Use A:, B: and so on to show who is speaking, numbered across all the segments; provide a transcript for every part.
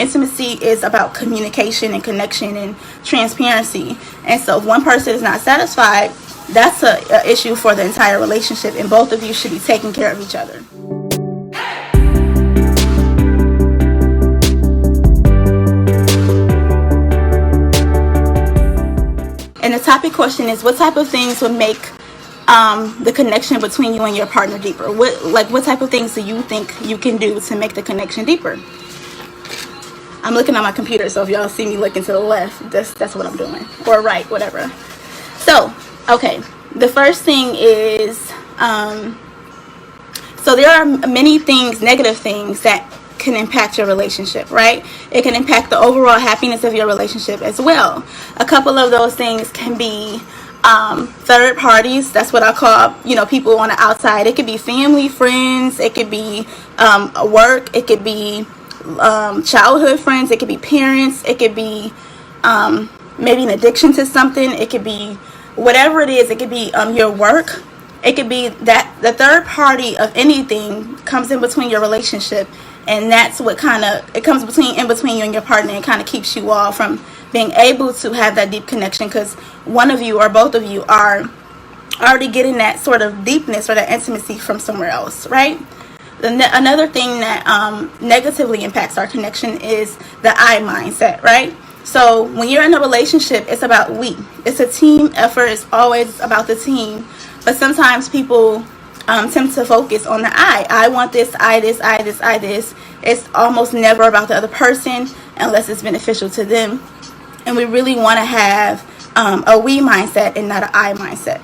A: Intimacy is about communication and connection and transparency. And so if one person is not satisfied, that's an issue for the entire relationship, and both of you should be taking care of each other. And the topic question is, what type of things would make the connection between you and your partner deeper? What type of things do you think you can do to make the connection deeper? I'm looking at my computer, so if y'all see me looking to the left, that's what I'm doing, or right, whatever. So, okay, the first thing is, so there are many things, negative things, that can impact your relationship, right? It can impact the overall happiness of your relationship as well. A couple of those things can be third parties. That's what I call, people on the outside. It could be family, friends, it could be work, it could be childhood friends, it could be parents, it could be maybe an addiction to something, it could be whatever it is, it could be your work, it could be that the third party of anything comes in between your relationship, and that's what it comes in between you and your partner, and kind of keeps you all from being able to have that deep connection, because one of you or both of you are already getting that sort of deepness or that intimacy from somewhere else, right? Another thing that negatively impacts our connection is the I mindset, right? So when you're in a relationship, it's about we. It's a team effort. It's always about the team. But sometimes people tend to focus on the I. I want this, I this, I this, I this. It's almost never about the other person unless it's beneficial to them. And we really want to have a we mindset and not an I mindset.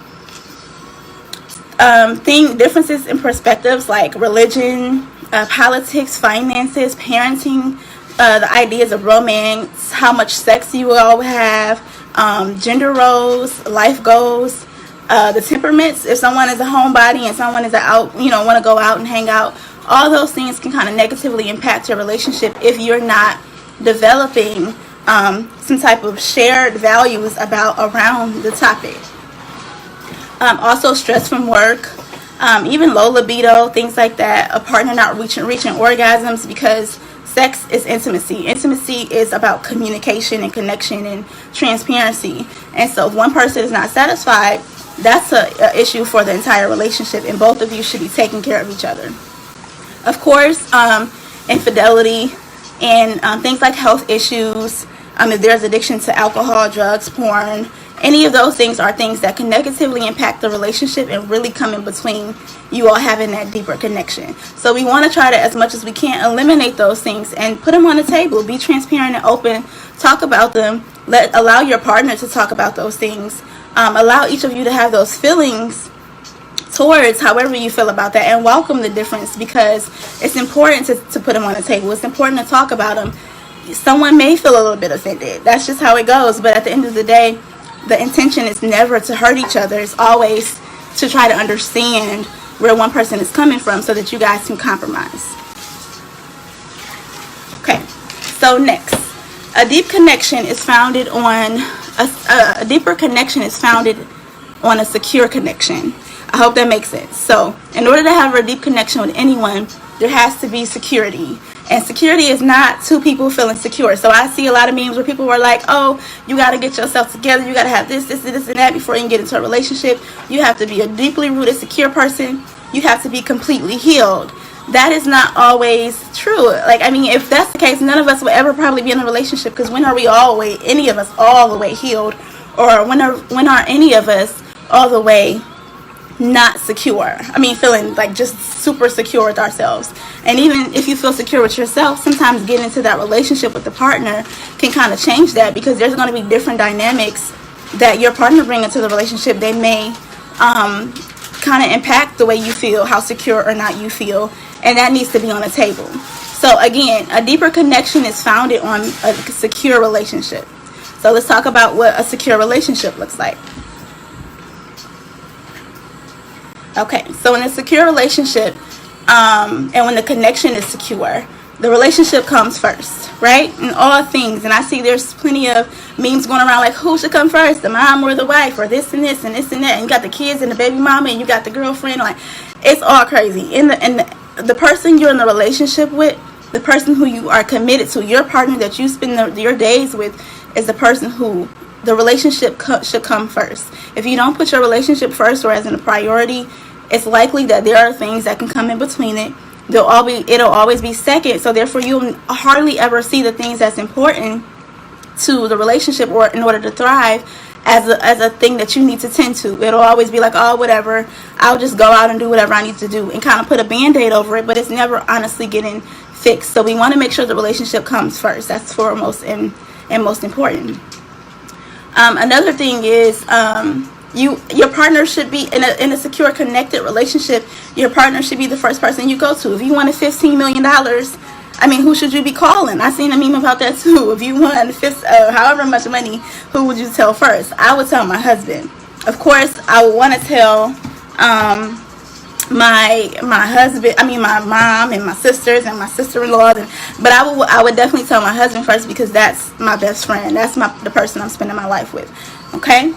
A: Differences in perspectives like religion, politics, finances, parenting, the ideas of romance, how much sex you all have, gender roles, life goals, the temperaments. If someone is a homebody and someone is want to go out and hang out, all those things can kind of negatively impact your relationship if you're not developing some type of shared values around the topic. Also stress from work, even low libido, things like that, a partner not reaching orgasms, because sex is intimacy. Intimacy is about communication and connection and transparency. And so if one person is not satisfied, that's an issue for the entire relationship, and both of you should be taking care of each other. Of course, infidelity and things like health issues, if there's addiction to alcohol, drugs, porn, any of those things are things that can negatively impact the relationship and really come in between you all having that deeper connection. So we want to try to, as much as we can, eliminate those things and put them on the table. Be transparent and open. Talk about them. Allow your partner to talk about those things. Allow each of you to have those feelings towards however you feel about that, and welcome the difference, because it's important to put them on the table. It's important to talk about them. Someone may feel a little bit offended. That's just how it goes. But at the end of the day, the intention is never to hurt each other. It's always to try to understand where one person is coming from so that you guys can compromise. Okay, so next, a deep connection is founded on a deeper connection is founded on a secure connection. I hope that makes sense. So in order to have a deep connection with anyone, there has to be security. And security is not two people feeling secure. So I see a lot of memes where people were like, oh, you got to get yourself together. You got to have this, and that before you can get into a relationship. You have to be a deeply rooted, secure person. You have to be completely healed. That is not always true. If that's the case, none of us will ever probably be in a relationship, because when are any of us all the way healed? Or when are any of us all the way not secure? Feeling like just super secure with ourselves. And even if you feel secure with yourself, sometimes getting into that relationship with the partner can kind of change that, because there's going to be different dynamics that your partner bring into the relationship. They may kind of impact the way you feel, how secure or not you feel, and that needs to be on the table. So again, a deeper connection is founded on a secure relationship. So let's talk about what a secure relationship looks like. Okay, so in a secure relationship, and when the connection is secure, the relationship comes first, right? In all things. And I see there's plenty of memes going around like, who should come first, the mom or the wife, or this and this and this and that. And you got the kids and the baby mama, and you got the girlfriend. Like, it's all crazy. And the person you're in the relationship with, The person who you are committed to, your partner that you spend your days with, is the person who the relationship should come first. If you don't put your relationship first or as a priority, it's likely that there are things that can come in between it. It'll always be second. So therefore, you'll hardly ever see the things that's important to the relationship or in order to thrive as a thing that you need to tend to. It'll always be like, oh, whatever, I'll just go out and do whatever I need to do and kind of put a band-aid over it, but it's never honestly getting fixed. So we want to make sure the relationship comes first. That's foremost and most important. Another thing is your partner should be in a secure, connected relationship. Your partner should be the first person you go to. If you wanted $15 million, I mean, who should you be calling? I seen a meme about that too. If you won however much money, who would you tell first? I would tell my husband. Of course, I would want to tell my husband. I mean, my mom and my sisters and my sister-in-law. But I would definitely tell my husband first, because that's my best friend. That's the person I'm spending my life with. Okay.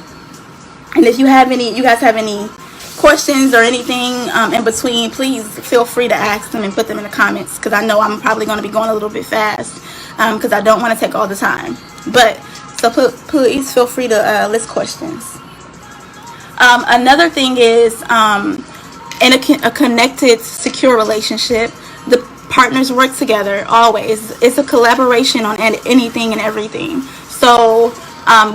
A: And if you guys have any questions or anything in between, please feel free to ask them and put them in the comments, because I know I'm probably going to be going a little bit fast because I don't want to take all the time. But so please feel free to list questions. Another thing is in a connected, secure relationship, the partners work together always. It's a collaboration on anything and everything. So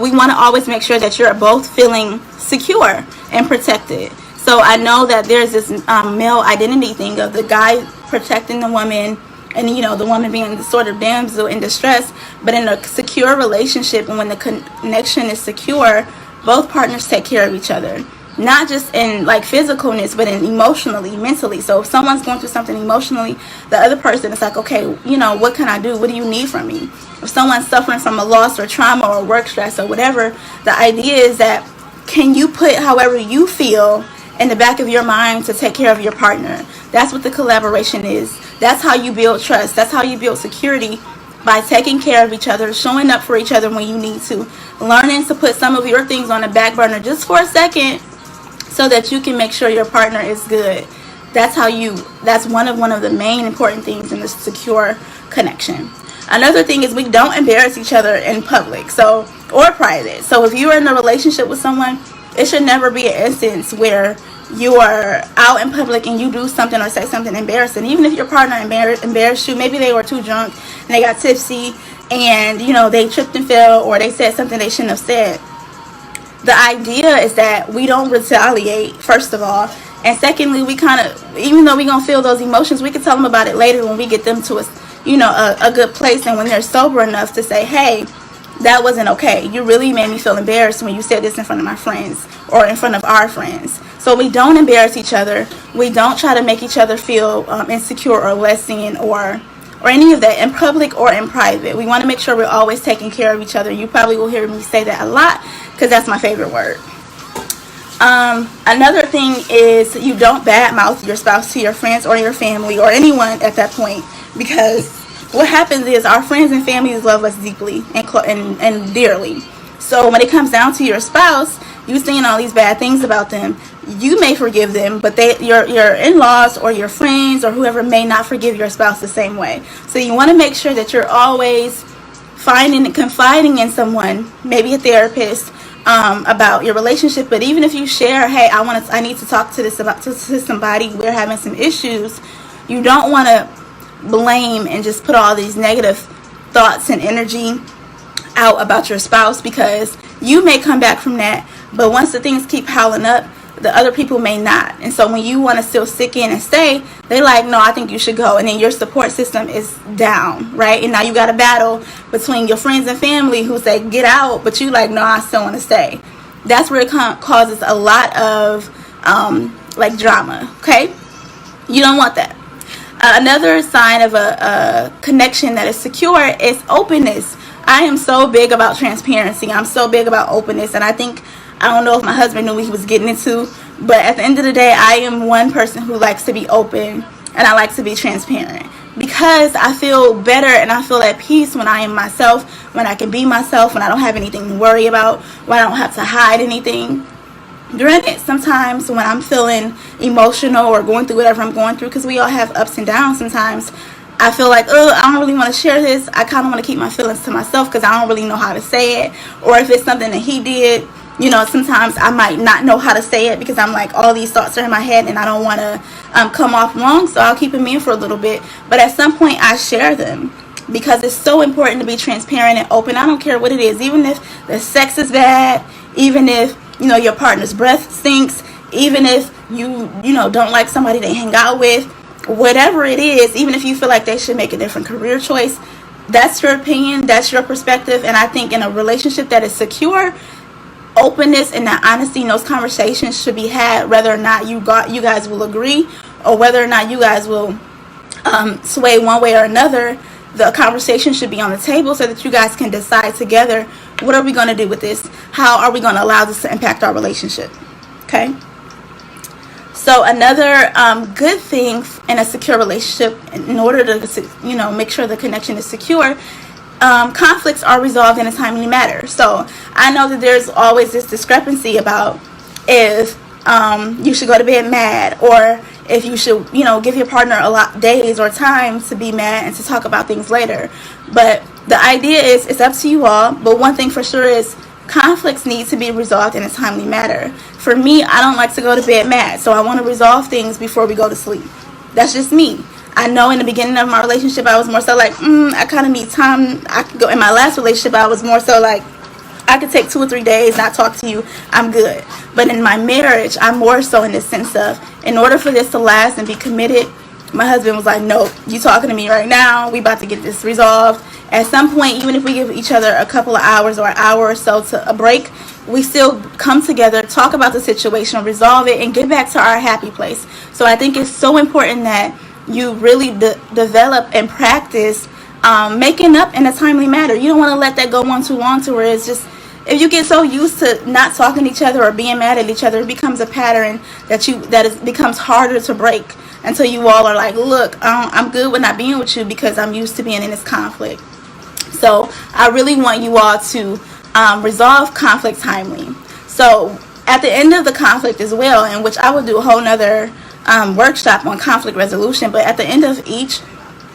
A: we want to always make sure that you're both feeling secure and protected. So I know that there's this male identity thing of the guy protecting the woman, and the woman being the sort of damsel in distress. But in a secure relationship, and when the connection is secure, both partners take care of each other. Not just in like physicalness, but in emotionally, mentally. So if someone's going through something emotionally, the other person is like, okay, what can I do? What do you need from me? If someone's suffering from a loss or trauma or work stress or whatever, the idea is that, can you put however you feel in the back of your mind to take care of your partner? That's what the collaboration is. That's how you build trust. That's how you build security, by taking care of each other, showing up for each other when you need to, learning to put some of your things on the back burner just for a second, so that you can make sure your partner is good. That's one of the main important things in the secure connection. Another thing is, we don't embarrass each other in public, or private. So if you are in a relationship with someone, it should never be an instance where you are out in public and you do something or say something embarrassing. Even if your partner embarrassed you, maybe they were too drunk and they got tipsy and they tripped and fell, or they said something they shouldn't have said. The idea is that we don't retaliate, first of all, and secondly, we even though we're gonna feel those emotions, we can tell them about it later when we get them to a good place, and when they're sober enough to say, hey, that wasn't okay. You really made me feel embarrassed when you said this in front of my friends or in front of our friends. So we don't embarrass each other. We don't try to make each other feel insecure or less than or any of that, in public or in private. We want to make sure we're always taking care of each other. You probably will hear me say that a lot, because that's my favorite word. Another thing is, you don't badmouth your spouse to your friends or your family or anyone at that point, because what happens is our friends and families love us deeply and dearly. So when it comes down to your spouse, you saying all these bad things about them, you may forgive them, but your in-laws or your friends or whoever may not forgive your spouse the same way. So you want to make sure that you're always finding and confiding in someone, maybe a therapist, about your relationship. But even if you share, hey, I need to talk to somebody, we're having some issues, you don't want to blame and just put all these negative thoughts and energy out about your spouse, because you may come back from that, but once the things keep piling up, the other people may not. And so when you want to still stick in and stay, they like, no, I think you should go, and then your support system is down, right? And now you got a battle between your friends and family who say get out, but you like, no, I still want to stay. That's where it causes a lot of like drama. Okay, you don't want that. Another sign of a connection that is secure is openness. I am so big about transparency. I'm so big about openness, and I don't know if my husband knew what he was getting into, but at the end of the day, I am one person who likes to be open, and I like to be transparent, because I feel better and I feel at peace when I am myself, when I can be myself, when I don't have anything to worry about, when I don't have to hide anything. Granted, sometimes when I'm feeling emotional or going through whatever I'm going through, because we all have ups and downs sometimes, I feel like, oh, I don't really want to share this. I kind of want to keep my feelings to myself because I don't really know how to say it. Or if it's something that he did, you know, sometimes I might not know how to say it because I'm like, all these thoughts are in my head and I don't want to come off wrong. So I'll keep them in for a little bit. But at some point I share them because it's so important to be transparent and open. I don't care what it is. Even if the sex is bad, even if, you know, your partner's breath stinks, even if you know, don't like somebody they hang out with, whatever it is, even if you feel like they should make a different career choice, that's your opinion, that's your perspective. And I think in a relationship that is secure, openness and that honesty in those conversations should be had, whether or not you guys will agree or whether or not you guys will sway one way or another. The conversation should be on the table so that you guys can decide together, what are we going to do with this? How are we going to allow this to impact our relationship? Okay. So another good thing in a secure relationship, in order to, you know, make sure the connection is secure, conflicts are resolved in a timely manner. So I know that there's always this discrepancy about if you should go to bed mad, or if you should, you know, give your partner a lot days or time to be mad and to talk about things later. But the idea is, it's up to you all. But one thing for sure is, conflicts need to be resolved in a timely manner. For me, I don't like to go to bed mad, so I want to resolve things before we go to sleep. That's just me. I know in the beginning of my relationship, I was more so like, I kind of need time. I could go in my last relationship, I was more so like, I could take 2 or 3 days not talk to you, I'm good. But in my marriage, I'm more so in the sense of, in order for this to last and be committed, my husband was like, nope, you talking to me right now, we about to get this resolved. At some point, even if we give each other a couple of hours or an hour or so to a break, we still come together, talk about the situation, resolve it, and get back to our happy place. So I think it's so important that you really develop and practice making up in a timely manner. You don't want to let that go on too long to where it's just, if you get so used to not talking to each other or being mad at each other, it becomes a pattern that becomes harder to break until you all are like, look, I'm good with not being with you because I'm used to being in this conflict. So I really want you all to resolve conflict timely. So at the end of the conflict as well, in which I will do a whole nother workshop on conflict resolution, but at the end of each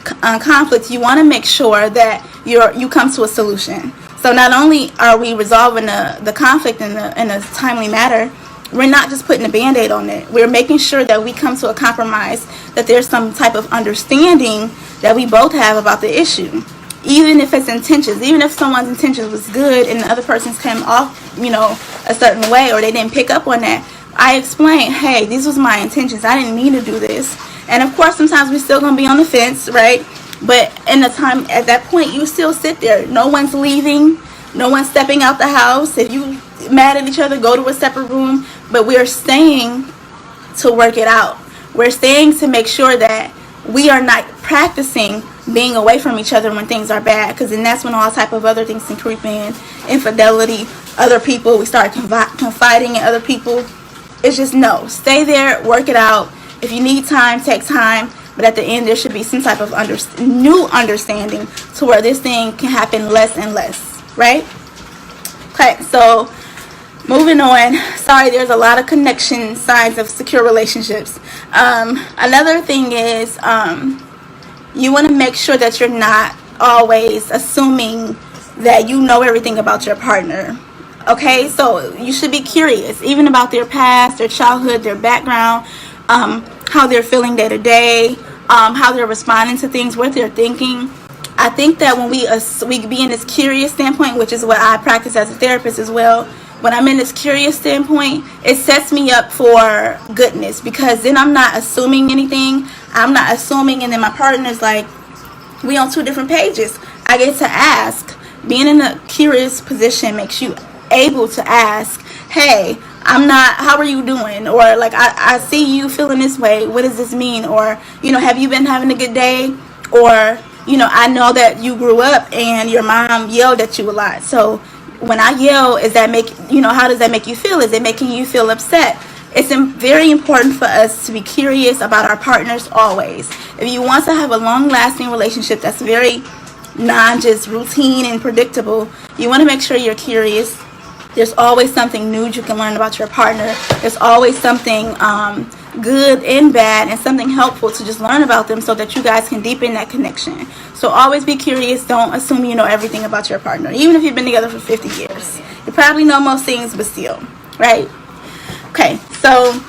A: conflict, you want to make sure that you come to a solution. So not only are we resolving the conflict in a timely manner, we're not just putting a band-aid on it. We're making sure that we come to a compromise, that there's some type of understanding that we both have about the issue. Even if it's intentions, even if someone's intentions was good and the other person's came off, you know, a certain way, or they didn't pick up on that, I explain, hey, these was my intentions. I didn't mean to do this. And of course, sometimes we're still going to be on the fence, right? But in the time, at that point, you still sit there. No one's leaving. No one's stepping out the house. If you mad at each other, go to a separate room. But we're staying to work it out. We're staying to make sure that we are not practicing being away from each other when things are bad, because then that's when all type of other things can creep in. Infidelity, other people, we start confiding in other people. It's just, no, stay there, work it out. If you need time, take time, but at the end there should be some type of new understanding to where this thing can happen less and less, right? Okay, so moving on. Sorry, there's a lot of connection signs of secure relationships. Another thing is, you want to make sure that you're not always assuming that you know everything about your partner. Okay, so you should be curious, even about their past, their childhood, their background, how they're feeling day to day, how they're responding to things, what they're thinking. I think that when we be in this curious standpoint, which is what I practice as a therapist as well, when I'm in this curious standpoint, it sets me up for goodness, because then I'm not assuming anything. I'm not assuming, and then my partner's like, we on 2 different pages. I get to ask. Being in a curious position makes you able to ask, hey, how are you doing? Or like, I see you feeling this way. What does this mean? Or, you know, have you been having a good day? Or, you know, I know that you grew up and your mom yelled at you a lot. So when I yell, how does that make you feel? Is it making you feel upset? It's very important for us to be curious about our partners always. If you want to have a long-lasting relationship that's very just routine and predictable, you want to make sure you're curious. There's always something new you can learn about your partner. There's always something good and bad, and something helpful to just learn about them so that you guys can deepen that connection. So always be curious. Don't assume you know everything about your partner. Even if you've been together for 50 years, you probably know most things, but still, right? Okay, so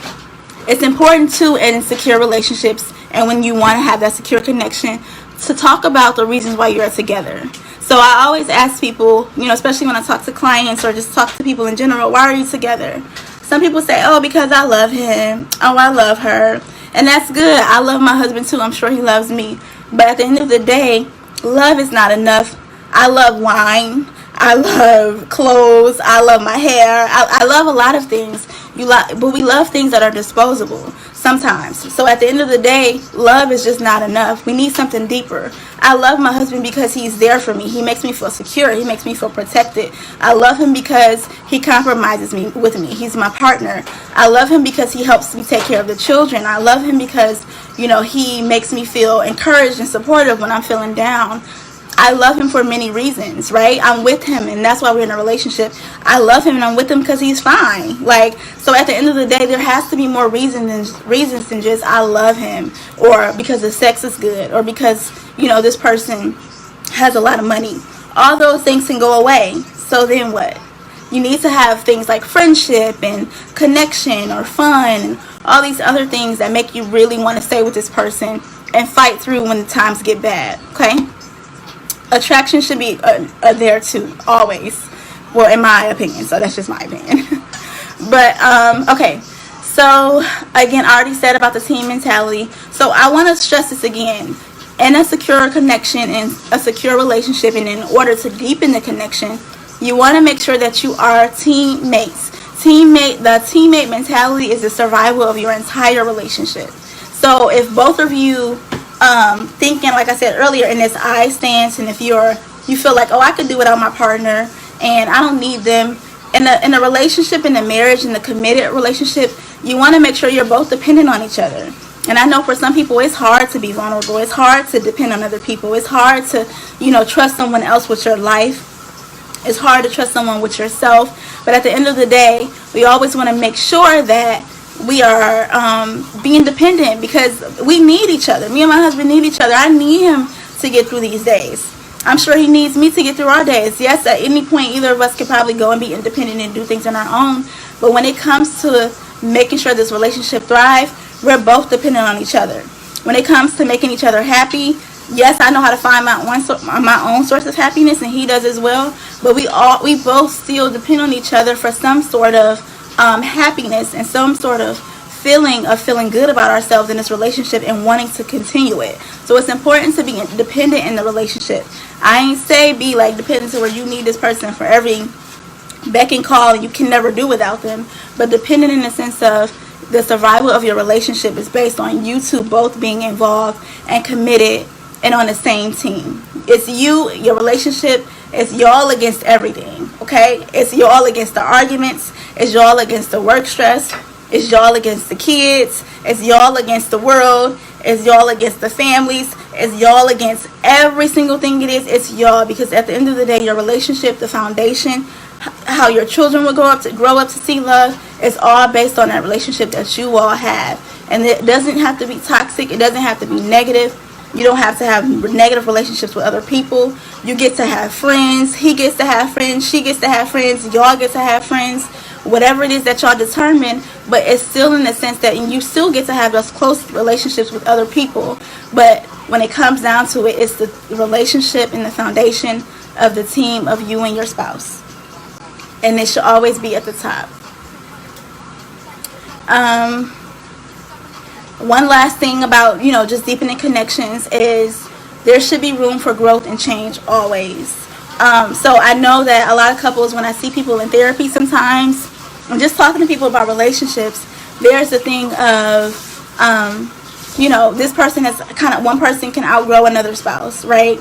A: it's important too in secure relationships, and when you want to have that secure connection, to talk about the reasons why you're together. So I always ask people, especially when I talk to clients or just talk to people in general, why are you together? Some people say, oh, because I love him. Oh, I love her. And that's good. I love my husband too. I'm sure he loves me. But at the end of the day, love is not enough. I love wine. I love clothes. I love my hair. I love a lot of things. But we love things that are disposable sometimes. So at the end of the day, love is just not enough. We need something deeper. I love my husband because he's there for me. He makes me feel secure. He makes me feel protected. I love him because he compromises with me. He's my partner. I love him because he helps me take care of the children. I love him because, he makes me feel encouraged and supportive when I'm feeling down. I love him for many reasons, right? I'm with him, and that's why we're in a relationship. I love him, and I'm with him because he's fine. So at the end of the day, there has to be more reasons than just I love him, or because the sex is good, or because, this person has a lot of money. All those things can go away. So then what? You need to have things like friendship and connection or fun and all these other things that make you really want to stay with this person and fight through when the times get bad, okay? Attraction should be there too, always. Well, in my opinion, so that's just my opinion. But, okay. So, again, I already said about the team mentality. So, I want to stress this again. In a secure connection, in a secure relationship, and in order to deepen the connection, you want to make sure that you are teammates. The teammate mentality is the survival of your entire relationship. So, if both of you thinking, like I said earlier, in this I stance, and if you feel like, oh, I could do without my partner and I don't need them, in a relationship, in a marriage, in the committed relationship, you want to make sure you're both dependent on each other. And I know for some people it's hard to be vulnerable. It's hard to depend on other people. It's hard to trust someone else with your life. It's hard to trust someone with yourself. But at the end of the day, we always want to make sure that we are being dependent, because we need each other. Me and my husband need each other. I need him to get through these days. I'm sure he needs me to get through our days. Yes, at any point, either of us could probably go and be independent and do things on our own. But when it comes to making sure this relationship thrives, we're both dependent on each other. When it comes to making each other happy, yes, I know how to find my own source of happiness, and he does as well. But we both still depend on each other for some sort of happiness and some sort of feeling good about ourselves in this relationship and wanting to continue it. So it's important to be dependent in the relationship. I ain't say be like dependent to where you need this person for every beck and call and you can never do without them, but dependent in the sense of the survival of your relationship is based on you two both being involved and committed and on the same team. It's your relationship, it's y'all against everything, okay? It's y'all against the arguments, it's y'all against the work stress, it's y'all against the kids, it's y'all against the world, it's y'all against the families, it's y'all against every single thing it is. It's y'all, because at the end of the day, your relationship, the foundation, how your children will grow up to see love, is all based on that relationship that you all have. And it doesn't have to be toxic, it doesn't have to be negative. You don't have to have negative relationships with other people. You get to have friends. He gets to have friends. She gets to have friends. Y'all get to have friends. Whatever it is that y'all determine, but it's still in the sense that you still get to have those close relationships with other people. But when it comes down to it, it's the relationship and the foundation of the team of you and your spouse. And it should always be at the top. One last thing about, just deepening connections is there should be room for growth and change always. So I know that a lot of couples, when I see people in therapy sometimes, I'm just talking to people about relationships, there's the thing of, this person is one person can outgrow another spouse, right?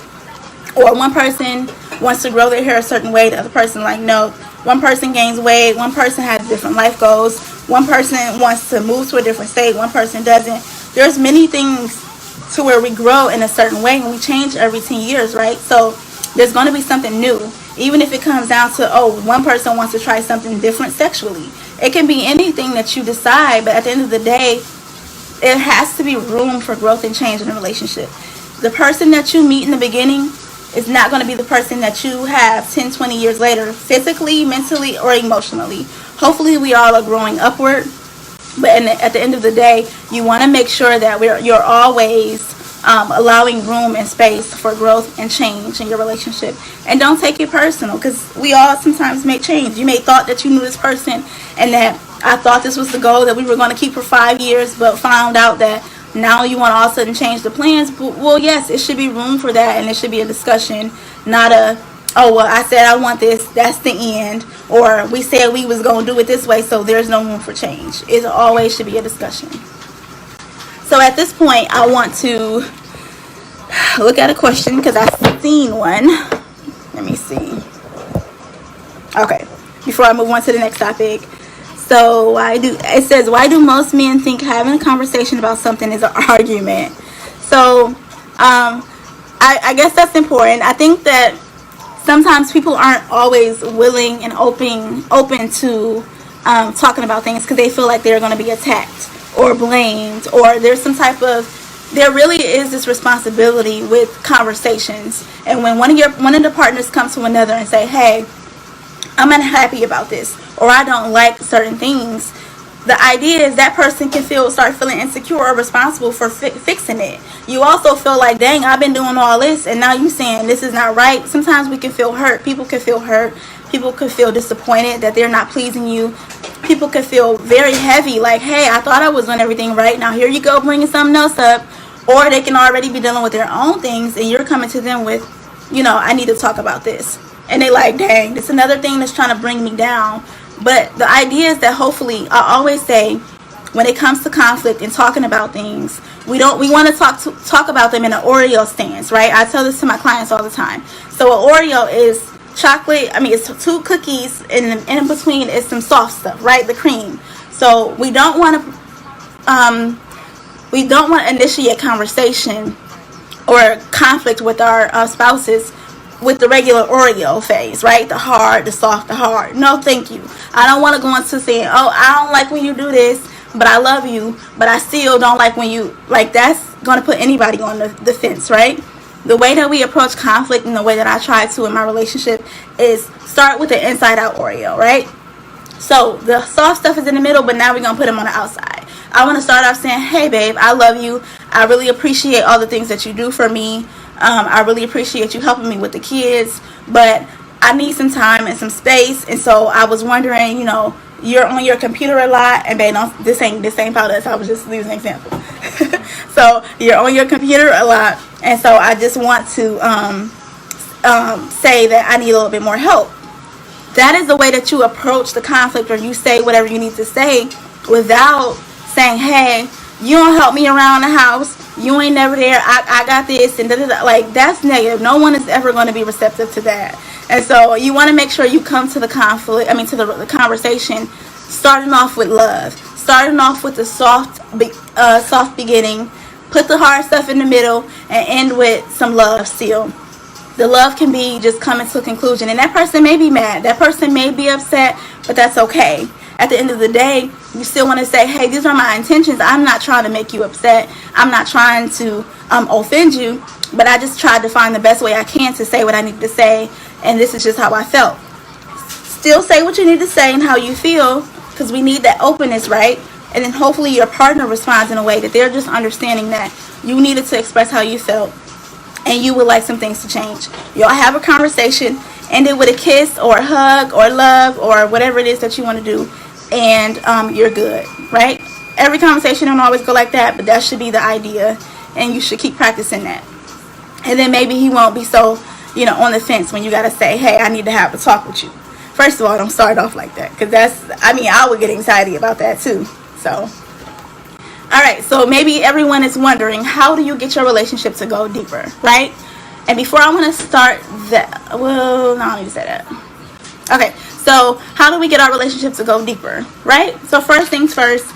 A: Or one person wants to grow their hair a certain way, the other person no. One person gains weight, one person has different life goals, one person wants to move to a different state, one person doesn't. There's many things to where we grow in a certain way, and we change every 10 years, right? So there's going to be something new, even if it comes down to, one person wants to try something different sexually. It can be anything that you decide, but at the end of the day, it has to be room for growth and change in a relationship. The person that you meet in the beginning is not going to be the person that you have 10, 20 years later, physically, mentally, or emotionally. Hopefully we all are growing upward, but at the end of the day, you want to make sure that you're always allowing room and space for growth and change in your relationship. And don't take it personal, because we all sometimes make change. You may thought that you knew this person and that I thought this was the goal that we were going to keep for 5 years, but found out that now you want to all of a sudden change the plans. Well, yes, it should be room for that, and it should be a discussion, not a, oh, well, I said I want this, that's the end, or we said we was going to do it this way, so there's no room for change. It always should be a discussion. So at this point, I want to look at a question, because I've seen one. Let me see. Okay, before I move on to the next topic. So it says, why do most men think having a conversation about something is an argument? So I guess that's important. I think that sometimes people aren't always willing and open to talking about things, because they feel like they're going to be attacked or blamed, or there really is this responsibility with conversations. And when one of the partners comes to another and say, hey, I'm unhappy about this, or I don't like certain things, the idea is that person can start feeling insecure or responsible for fixing it. You also feel like, dang, I've been doing all this, and now you saying this is not right. Sometimes we can feel hurt. People can feel hurt. People could feel disappointed that they're not pleasing you. People could feel very heavy, like, hey, I thought I was doing everything right. Now here you go bringing something else up. Or they can already be dealing with their own things, and you're coming to them with, I need to talk about this. And they like, dang, it's another thing that's trying to bring me down. But the idea is that hopefully, I always say, when it comes to conflict and talking about things, we want to talk about them in an Oreo stance, right? I tell this to my clients all the time. So an Oreo is chocolate. It's 2 cookies, and in between is some soft stuff, right? The cream. So we don't want to initiate conversation or conflict with our spouses with the regular Oreo phase, right? The hard, the soft, the hard. No, thank you. I don't want to go into saying, oh, I don't like when you do this, but I love you, but I still don't like when you, like, that's going to put anybody on the fence, right? The way that we approach conflict, and the way that I try to in my relationship, is start with the inside out Oreo, right? So the soft stuff is in the middle, but now we're going to put them on the outside. I want to start off saying, hey, babe, I love you. I really appreciate all the things that you do for me. I really appreciate you helping me with the kids, but I need some time and some space. And so I was wondering, you're on your computer a lot, and babe, this ain't about us. I was just using an example. So you're on your computer a lot, and so I just want to say that I need a little bit more help. That is the way that you approach the conflict, or you say whatever you need to say without saying, hey, you don't help me around the house, you ain't never there, I got this, and da-da-da. Like, that's negative. No one is ever going to be receptive to that. And so you want to make sure you come to the the conversation starting off with love, starting off with the soft beginning, put the hard stuff in the middle, and end with some love still. The love can be just coming to a conclusion, and that person may be mad, that person may be upset, but that's okay. At the end of the day, you still want to say, hey, these are my intentions. I'm not trying to make you upset. I'm not trying to offend you, but I just tried to find the best way I can to say what I need to say, and this is just how I felt. Still say what you need to say and how you feel, because we need that openness, right? And then hopefully your partner responds in a way that they're just understanding that you needed to express how you felt, and you would like some things to change. Y'all have a conversation, end it with a kiss or a hug or love or whatever it is that you want to do, and you're good, right? Every conversation don't always go like that, but that should be the idea, and you should keep practicing that. And then maybe he won't be so, on the fence when you got to say, hey, I need to have a talk with you. First of all, don't start off like that, because I would get anxiety about that too. So, alright, so maybe everyone is wondering, how do you get your relationship to go deeper, right? And before I want to start that, well, no, I don't need to say that. Okay, so how do we get our relationship to go deeper, right? So first things first,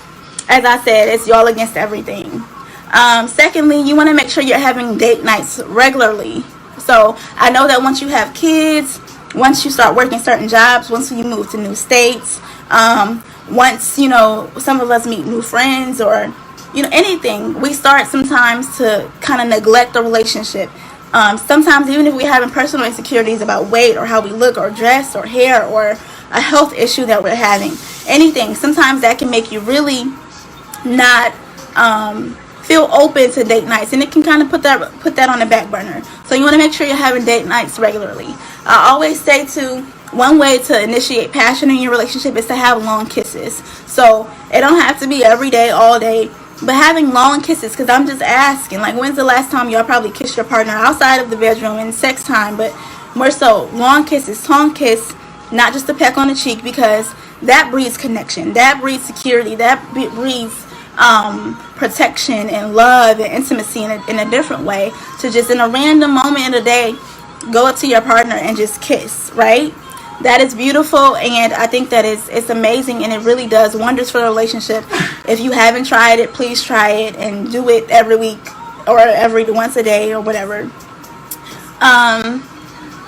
A: as I said, it's y'all against everything. Secondly, you want to make sure you're having date nights regularly. So I know that once you have kids, once you start working certain jobs, once you move to new states, once, some of us meet new friends, or, anything. We start sometimes to kind of neglect the relationship. Sometimes even if we're having personal insecurities about weight or how we look or dress or hair or a health issue that we're having, anything, sometimes that can make you really not feel open to date nights, and it can kind of put that on the back burner. So you want to make sure you're having date nights regularly. I always say one way to initiate passion in your relationship is to have long kisses. So it don't have to be every day, all day, but having long kisses, because I'm just asking, like, when's the last time y'all probably kissed your partner outside of the bedroom in sex time, but more so long kisses, tongue kiss, not just a peck on the cheek, because that breeds connection, that breeds security, that breeds protection and love and intimacy in a different way, to just in a random moment in the day go up to your partner and just kiss, right? That is beautiful, and I think that it's amazing, and it really does wonders for the relationship. If you haven't tried it, please try it and do it every week or once a day or whatever.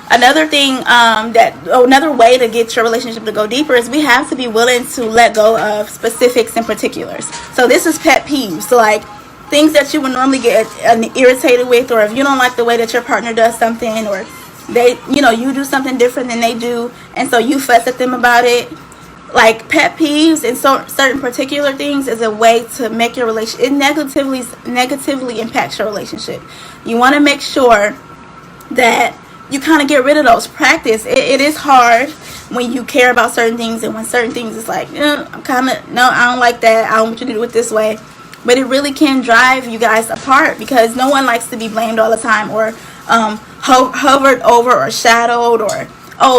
A: Another thing, another way to get your relationship to go deeper is we have to be willing to let go of specifics and particulars. So this is pet peeves. So like things that you would normally get irritated with, or if you don't like the way that your partner does something, or you do something different than they do, and so you fuss at them about it. Like pet peeves and certain particular things is a way to make your relationship, it negatively impacts your relationship. You want to make sure that you kind of get rid of those. Practice. It is hard when you care about certain things, and when certain things is like, I don't like that, I don't want you to do it this way. But it really can drive you guys apart, because no one likes to be blamed all the time, or hovered over or shadowed, or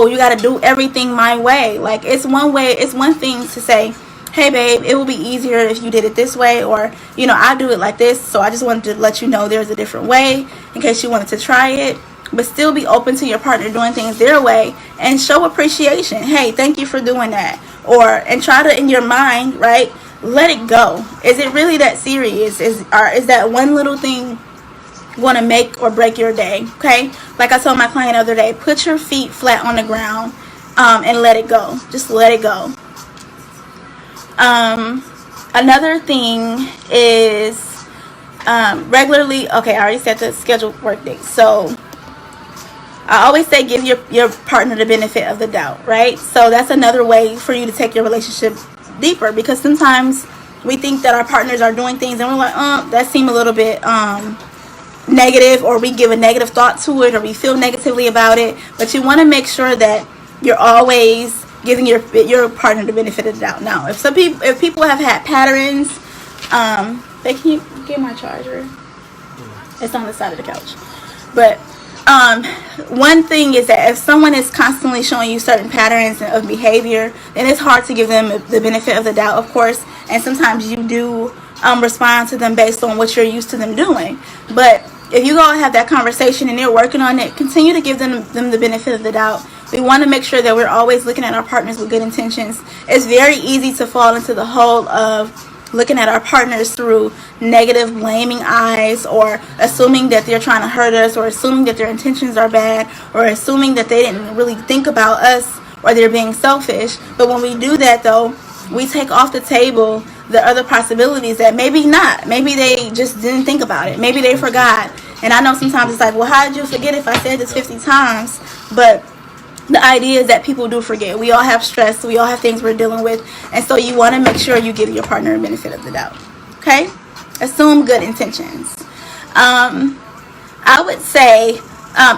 A: you got to do everything my way. Like it's one thing to say, hey babe, it will be easier if you did it this way, or I do it like this, so I just wanted to let you know there's a different way in case you wanted to try it. But still be open to your partner doing things their way, and show appreciation. Hey, thank you for doing that. And try to, in your mind, right, let it go. Is it really that serious? Is that one little thing going to make or break your day? Okay, like I told my client the other day, put your feet flat on the ground and let it go. Just let it go. Another thing is regularly, okay, I already said the scheduled work dates. So I always say give your partner the benefit of the doubt, right? So that's another way for you to take your relationship deeper, because sometimes we think that our partners are doing things and we're like, that seems a little bit negative, or we give a negative thought to it, or we feel negatively about it. But you want to make sure that you're always giving your partner the benefit of the doubt. Now, if people have had patterns, can you get my charger? It's on the side of the couch. But one thing is that if someone is constantly showing you certain patterns of behavior, then it's hard to give them the benefit of the doubt, of course. And sometimes you do respond to them based on what you're used to them doing. But if you go and have that conversation and they're working on it, continue to give them the benefit of the doubt. We want to make sure that we're always looking at our partners with good intentions. It's very easy to fall into the hole of looking at our partners through negative blaming eyes, or assuming that they're trying to hurt us, or assuming that their intentions are bad, or assuming that they didn't really think about us, or they're being selfish. But when we do that, though, we take off the table the other possibilities that maybe not. Maybe they just didn't think about it. Maybe they forgot. And I know sometimes it's like, well, how did you forget if I said this 50 times? But the idea is that people do forget. We all have stress. We all have things we're dealing with. And so you want to make sure you give your partner a benefit of the doubt. Okay? Assume good intentions. I would say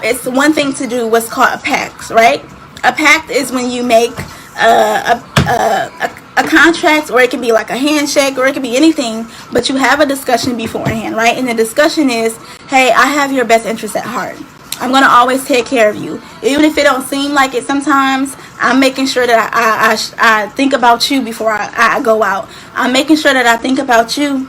A: it's one thing to do what's called a pact, right? A pact is when you make a contract, or it can be like a handshake, or it can be anything, but you have a discussion beforehand, right? And the discussion is, hey, I have your best interest at heart. I'm going to always take care of you. Even if it don't seem like it sometimes, I'm making sure that I think about you before I go out. I'm making sure that I think about you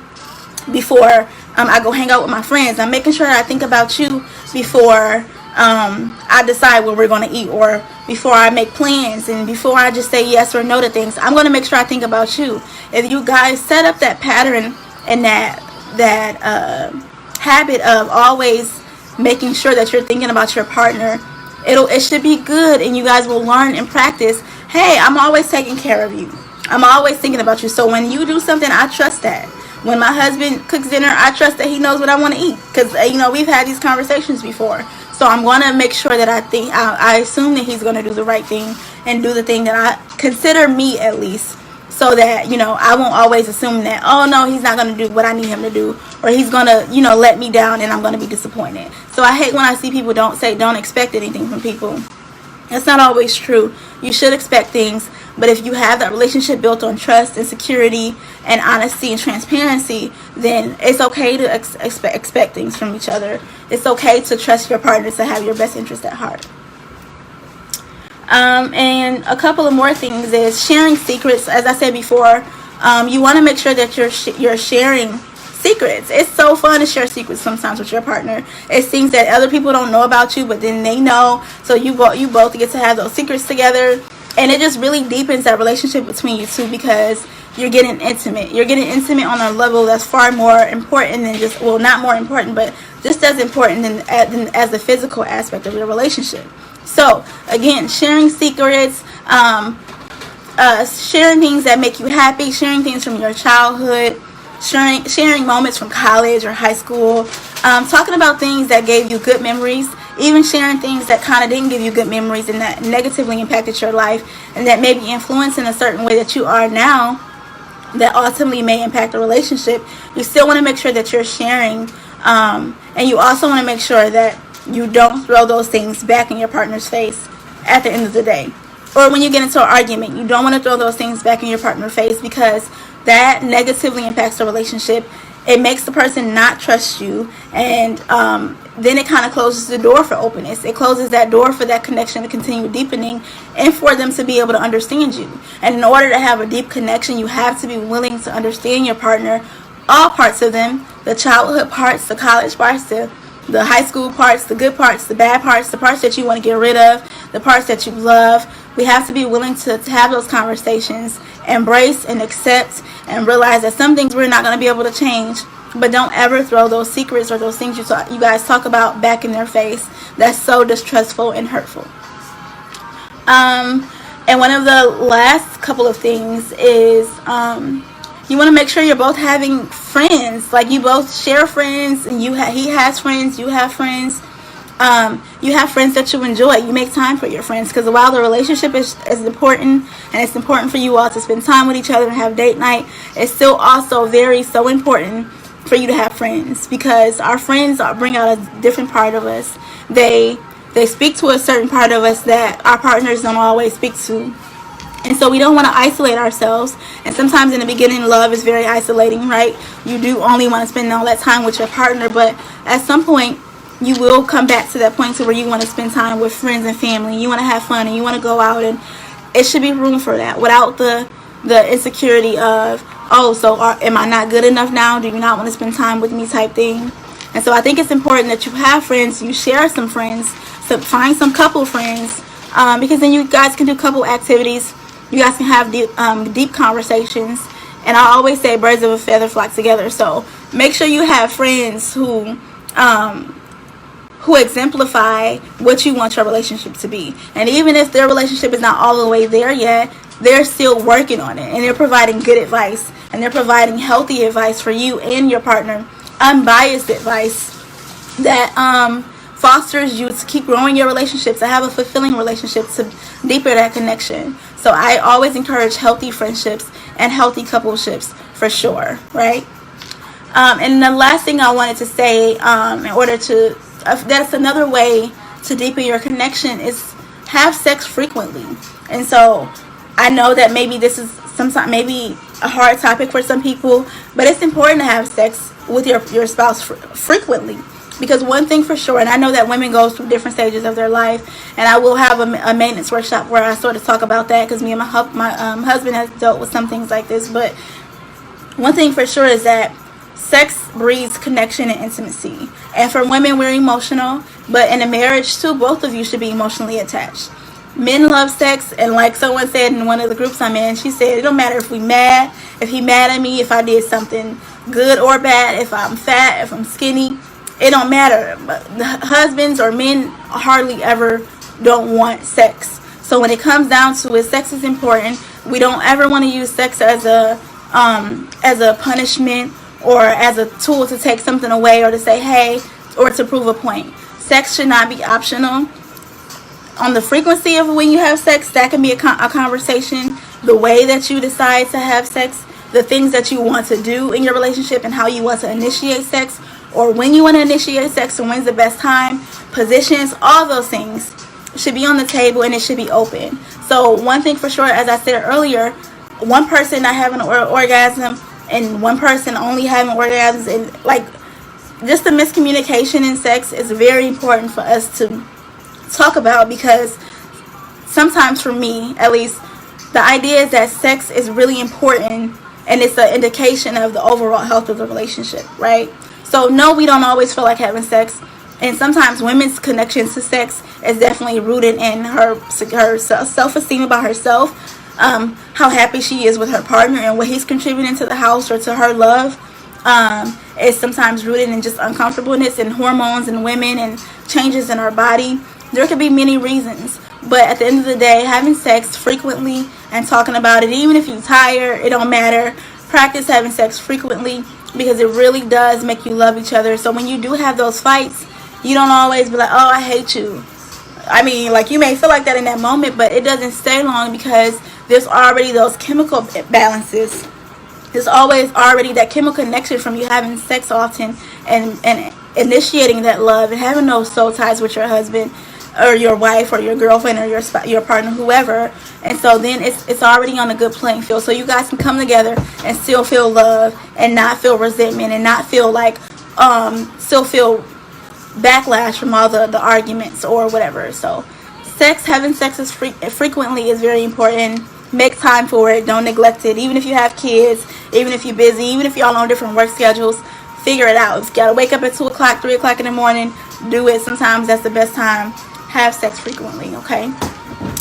A: before I go hang out with my friends. I'm making sure that I think about you before I decide what we're going to eat, or before I make plans, and before I just say yes or no to things. I'm going to make sure I think about you. If you guys set up that pattern and that habit of always making sure that you're thinking about your partner, it should be good, and you guys will learn and practice, hey, I'm always taking care of you. I'm always thinking about you. So when you do something, I trust that. When my husband cooks dinner, I trust that he knows what I want to eat, because we've had these conversations before. So I'm going to make sure that I assume that he's going to do the right thing and do the thing that I consider me, at least, so that I won't always assume that, oh no, he's not going to do what I need him to do, or he's going to let me down and I'm going to be disappointed. So I hate when I see people don't expect anything from people. That's not always true. You should expect things, but if you have that relationship built on trust and security and honesty and transparency, then it's okay to expect things from each other. It's okay to trust your partner to have your best interest at heart. And a couple of more things is sharing secrets. As I said before, you want to make sure that you're sharing secrets. It's so fun to share secrets sometimes with your partner. It's things that other people don't know about you, but then they know. So you both get to have those secrets together, and it just really deepens that relationship between you two, because you're getting intimate. You're getting intimate on a level that's far more important than just, well, not more important, but just as important as the physical aspect of your relationship. So again, sharing secrets, sharing things that make you happy, sharing things from your childhood, sharing moments from college or high school, talking about things that gave you good memories, even sharing things that kind of didn't give you good memories and that negatively impacted your life and that may be influenced in a certain way that you are now that ultimately may impact the relationship. You still want to make sure that you're sharing, and you also want to make sure that you don't throw those things back in your partner's face at the end of the day. Or when you get into an argument, you don't want to throw those things back in your partner's face, because that negatively impacts the relationship. It makes the person not trust you, and then it kind of closes the door for openness. It closes that door for that connection to continue deepening and for them to be able to understand you. And in order to have a deep connection, you have to be willing to understand your partner, all parts of them, the childhood parts, the college parts, the high school parts, the good parts, the bad parts, the parts that you want to get rid of, the parts that you love. We have to be willing to have those conversations, embrace and accept and realize that some things we're not going to be able to change, but don't ever throw those secrets or those things you guys talk about back in their face. That's so distrustful and hurtful. And one of the last couple of things is you want to make sure you're both having friends. Like, you both share friends, and he has friends, you have friends. You have friends that you enjoy. You make time for your friends, because while the relationship is important, and it's important for you all to spend time with each other and have date night, it's still also so important for you to have friends, because our friends bring out a different part of us. They speak to a certain part of us that our partners don't always speak to. And so we don't want to isolate ourselves. And sometimes in the beginning, love is very isolating, right? You do only want to spend all that time with your partner, but at some point you will come back to that point to where you want to spend time with friends and family. You want to have fun and you want to go out, and it should be room for that without the insecurity of, oh, so am I not good enough now? Do you not want to spend time with me type thing? And so I think it's important that you have friends, you share some friends, so find some couple friends, because then you guys can do couple activities. You guys can have deep conversations. And I always say birds of a feather flock together. So make sure you have friends who exemplify what you want your relationship to be. And even if their relationship is not all the way there yet, they're still working on it, and they're providing good advice, and they're providing healthy advice for you and your partner, unbiased advice that fosters you to keep growing your relationship, to have a fulfilling relationship, to deepen that connection. So I always encourage healthy friendships and healthy coupleships for sure, right? And the last thing I wanted to say, in order to that's another way to deepen your connection, is have sex frequently. And so I know that maybe this is maybe a hard topic for some people, but it's important to have sex with your spouse frequently. Because one thing for sure, and I know that women go through different stages of their life, and I will have a maintenance workshop where I sort of talk about that, because me and my husband has dealt with some things like this. But one thing for sure is that sex breeds connection and intimacy. And for women, we're emotional, but in a marriage too, both of you should be emotionally attached. Men love sex, and like someone said in one of the groups I'm in, she said, it don't matter if he mad at me, if I did something good or bad, if I'm fat, if I'm skinny, it don't matter. But husbands or men hardly ever don't want sex. So when it comes down to it, sex is important. We don't ever want to use sex as a punishment or as a tool to take something away, or to say hey, or to prove a point. Sex should not be optional. On the frequency of when you have sex, that can be a conversation. The way that you decide to have sex, the things that you want to do in your relationship, and how you want to initiate sex, or when you want to initiate sex, and when's the best time, positions, all those things should be on the table, and it should be open. So one thing for sure, as I said earlier, one person not having an orgasm and one person only having orgasms, and like just the miscommunication in sex is very important for us to talk about, because sometimes, for me at least, the idea is that sex is really important and it's an indication of the overall health of the relationship, right? So no, we don't always feel like having sex, and sometimes women's connection to sex is definitely rooted in her self-esteem about herself, how happy she is with her partner and what he's contributing to the house or to her love. It's sometimes rooted in just uncomfortableness and hormones in women and changes in our body. There could be many reasons, but at the end of the day, having sex frequently and talking about it, even if you're tired, it don't matter. Practice having sex frequently, because it really does make you love each other. So when you do have those fights, you don't always be like, oh, I hate you. I mean, like, you may feel like that in that moment, but it doesn't stay long, because there's already those chemical balances. There's always already that chemical connection from you having sex often and initiating that love and having those soul ties with your husband or your wife or your girlfriend or your partner, whoever. And so then it's already on a good playing field, so you guys can come together and still feel love and not feel resentment and not feel like still feel backlash from all the arguments or whatever. So having sex is frequently is very important. Make time for it. Don't neglect it. Even if you have kids, even if you're busy, even if y'all on different work schedules, figure it out. If you gotta wake up at 2 o'clock, 3 o'clock in the morning, do it. Sometimes that's the best time. Have sex frequently, okay?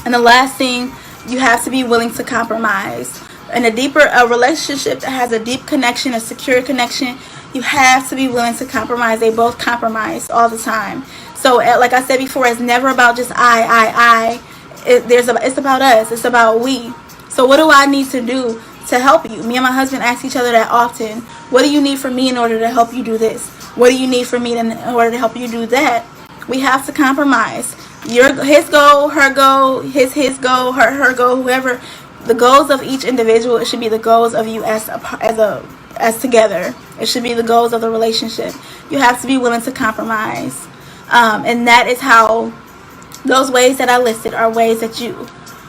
A: And the last thing, you have to be willing to compromise. In a relationship that has a deep connection, a secure connection, you have to be willing to compromise. They both compromise all the time. So like I said before, it's never about just I. It's about us. It's about we. So what do I need to do to help you? Me and my husband ask each other that often. What do you need from me in order to help you do this? What do you need from me in order to help you do that? We have to compromise. His goal, her goal, his goal, her goal, whoever. The goals of each individual, it should be the goals of you as together. It should be the goals of the relationship. You have to be willing to compromise. And that is how those ways that I listed are ways that you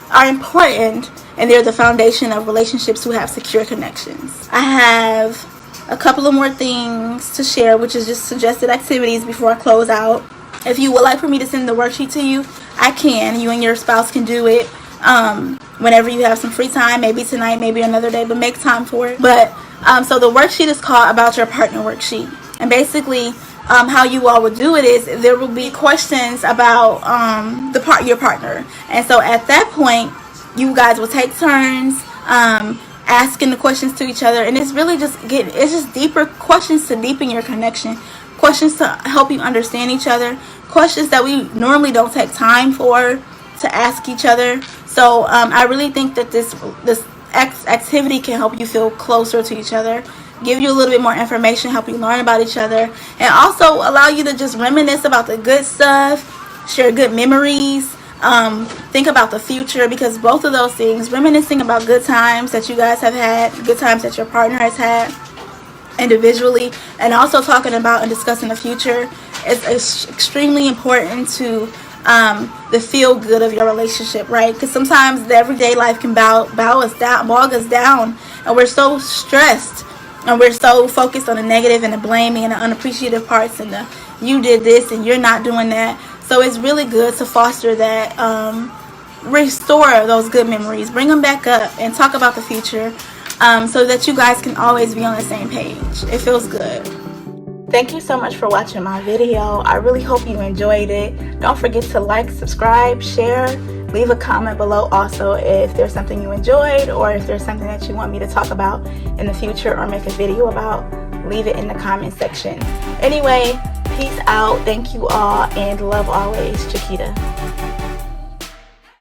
A: are important, and they're the foundation of relationships who have secure connections. I have a couple of more things to share, which is just suggested activities before I close out. If you would like for me to send the worksheet to you, I can. You and your spouse can do it whenever you have some free time, maybe tonight, maybe another day, but make time for it. But so the worksheet is called About Your Partner Worksheet. And basically, how you all would do it is there will be questions about your partner. And so at that point, you guys will take turns asking the questions to each other. And it's really just deeper questions to deepen your connection. Questions to help you understand each other. Questions that we normally don't take time for to ask each other. So I really think that this activity can help you feel closer to each other, give you a little bit more information, help you learn about each other, and also allow you to just reminisce about the good stuff, share good memories, think about the future, because both of those things, reminiscing about good times that you guys have had, good times that your partner has had individually, and also talking about and discussing the future is extremely important to the feel good of your relationship, right? Because sometimes the everyday life can bog us down, and we're so stressed, and we're so focused on the negative and the blaming and the unappreciative parts and the you did this and you're not doing that. So it's really good to foster that, restore those good memories, bring them back up, and talk about the future, so that you guys can always be on the same page. It feels good. Thank you so much for watching my video. I really hope you enjoyed it. Don't forget to like, subscribe, share, leave a comment below also if there's something you enjoyed, or if there's something that you want me to talk about in the future or make a video about. Leave it in the comment section. Anyway, peace out. Thank you all, and love always, Chiquita.